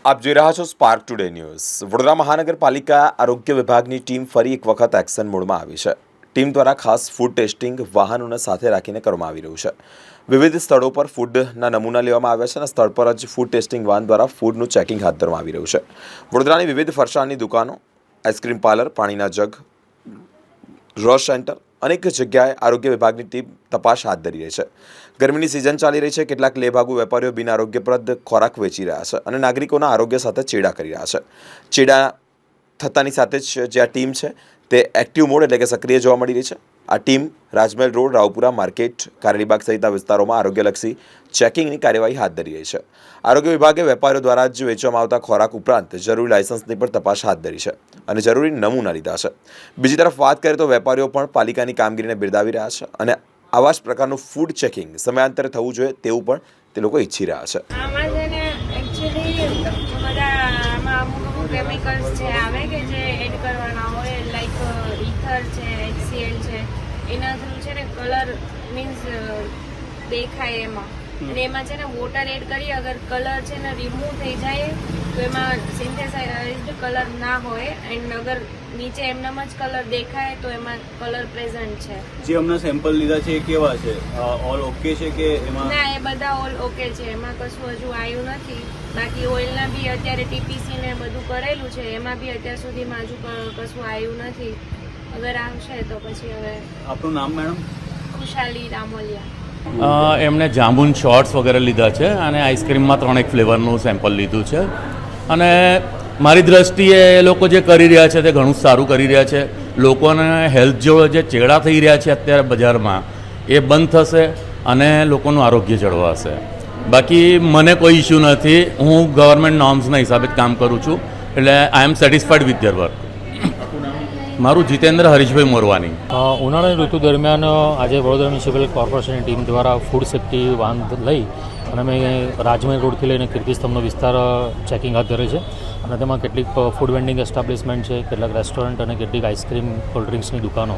આપ જોઈ રહ્યા છો સ્પાર્ક ટુડે ન્યૂઝ। વડોદરા મહાનગરપાલિકા આરોગ્ય વિભાગની ટીમ ફરી એક વખત એક્શન મોડમાં આવી છે। ટીમ દ્વારા ખાસ ફૂડ ટેસ્ટિંગ વાહનોને સાથે રાખીને કરવામાં આવી રહ્યું છે। વિવિધ સ્થળો પર ફૂડના નમૂના લેવામાં આવ્યા છે અને સ્થળ પર જ ફૂડ ટેસ્ટિંગ વાહન દ્વારા ફૂડનું ચેકિંગ હાથ ધરવામાં આવી રહ્યું છે। વડોદરાની વિવિધ ફરસાણની દુકાનો, આઈસ્ક્રીમ પાર્લર, પાણીના જગ, રસ સેન્ટર અનેક જગ્યાએ આરોગ્ય વિભાગની ટીમ તપાસ હાથ ધરી રહી છે। ગરમીની સિઝન ચાલી રહી છે। કેટલાક લેભાગુ વેપારીઓ બિન આરોગ્યપ્રદ ખોરાક વેચી રહ્યા છે અને નાગરિકોના આરોગ્ય સાથે ચેડા કરી રહ્યા છે। ચેડા થતાની સાથે જ જે આ ટીમ છે તે એક્ટિવ મોડ એટલે કે સક્રિય જોવા મળી રહી છે। આ team Rajmahal road, Raopura market, Karelibagh સહિતના વિસ્તારોમાં આરોગ્યલક્ષી ચેકિંગની કાર્યવાહી હાથ ધરી રહી છે। આરોગ્ય વિભાગે વેપારીઓ દ્વારા જ વેચવામાં આવતા ખોરાક ઉપરાંત જરૂરી લાયસન્સની પણ તપાસ હાથ ધરી છે અને જરૂરી નમૂના લીધા છે। બીજી તરફ વાત કરીએ તો વેપારીઓ પણ પાલિકાની કામગીરીને બિરદાવી રહ્યા છે અને આવા જ પ્રકારનું ફૂડ ચેકિંગ સમયાંતરે થવું જોઈએ તેવું પણ તે લોકો ઈચ્છી રહ્યા છે। આમાં છે ને એકચ્યુઅલી બધા આમાં અમુક કેમિકલ્સ છે આવે કે જે એડ કરવાના હોય, લાઈક ઇથર છે, HCl છે, એના થ્રુ છે ને કલર મીન્સ દેખાય એમાં, અને એમાં છે ને વોટર એડ કરી અગર કલર છે ને રિમૂવ થઈ જાય તો એમાં સિન્થેસાઇઝ્ડ કલર ના હોય, એન્ડ અગર નીચે એમનામ જ કલર દેખાય તો એમાં કલર પ્રેઝન્ટ છે। જે અમને સેમ્પલ લીધા છે એ કેવા છે? ઓલ ઓકે છે કે એમાં? ના, એ બધા ઓલ ઓકે છે, એમાં કશું હજુ આવ્યું નથી। બાકી ઓઇલના બી અત્યારે ટીપીસી ને બધું કરેલું છે, એમાં બી અત્યાર સુધીમાં હજુ કશું આવ્યું નથી। અગર આવશે તો પછી હવે। આપનું નામ મેડમ? ખુશાલી રામોલિયા। એમણે જાંબુન શોર્ટ્સ વગેરે લીધા છે અને આઈસ્ક્રીમમાં 3 ફ્લેવરનું સેમ્પલ લીધું છે અને મારી દ્રષ્ટિએ એ લોકો જે કરી રહ્યા છે તે ઘણું સારું કરી રહ્યા છે। લોકોને હેલ્થ જોડે જે ચેડા થઈ રહ્યા છે અત્યારે બજારમાં એ બંધ થશે અને લોકોનું આરોગ્ય જળવાશે। બાકી મને કોઈ ઇશ્યુ નથી, હું ગવર્મેન્ટ નોર્મ્સના હિસાબે જ કામ કરું છું, એટલે આઈ એમ સેટિસ્ફાઈડ વિથ ધેર વર્ક। મારું જીતેન્દ્ર હરીશભાઈ મોરવાની। ઉનાળાની ઋતુ દરમિયાન આજે વડોદરા મ્યુનિસિપલ કોર્પોરેશનની ટીમ દ્વારા ફૂડ સેફ્ટી વાહન લઈ અને અમે રાજમહેલ રોડથી લઈને કીર્તિસ્તંભનો વિસ્તાર ચેકિંગ હાથ ધરે છે અને તેમાં કેટલીક ફૂડ વેન્ડિંગ એસ્ટાબ્લિશમેન્ટ છે, કેટલાક રેસ્ટોરન્ટ અને કેટલીક આઈસ્ક્રીમ, કોલ્ડ ડ્રિંક્સની દુકાનો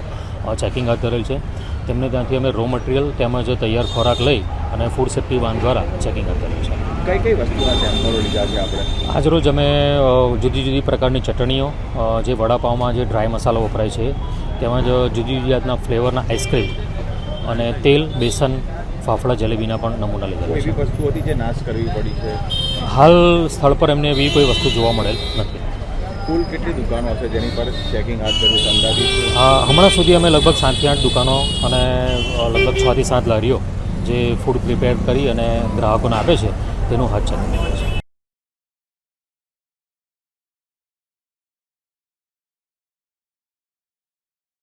ચેકિંગ હાથ ધરેલ છે। તેમને ત્યાંથી અમે રો મટીરિયલ તેમજ તૈયાર ખોરાક લઈ અને ફૂડ સેફ્ટી વાહન દ્વારા ચેકિંગ હાથ ધરેલ છે। કઈ કઈ વસ્તુના સેમ્પલો લીધા છે આપણે? આજરોજ અમે જુદી જુદી પ્રકારની ચટણીઓ, જે વડાપાઉંમાં જે ડ્રાય મસાલો વપરાય છે, તેમજ જુદી જુદી જાતના ફ્લેવરના આઈસ્ક્રીમ અને તેલ, બેસન, ફાફડા, જલેબીના પણ નમૂના લીધા છે। એવી વસ્તુ હતી જે નાશ કરવી પડી છે? હાલ સ્થળ પર એમને એવી કોઈ વસ્તુ જોવા મળેલ નથી। કુલ કેટલી દુકાનો હશે જેની પર ચેકિંગ હાથ ધર્યું છે અંદાજિત? હમણાં સુધી અમે લગભગ 7 થી 8 દુકાનો અને લગભગ 6 થી 7 લારીઓ જે ફૂડ પ્રિપેર કરી અને ગ્રાહકોને આપે છે તેનું હાથ ચેકિંગ કર્યું છે।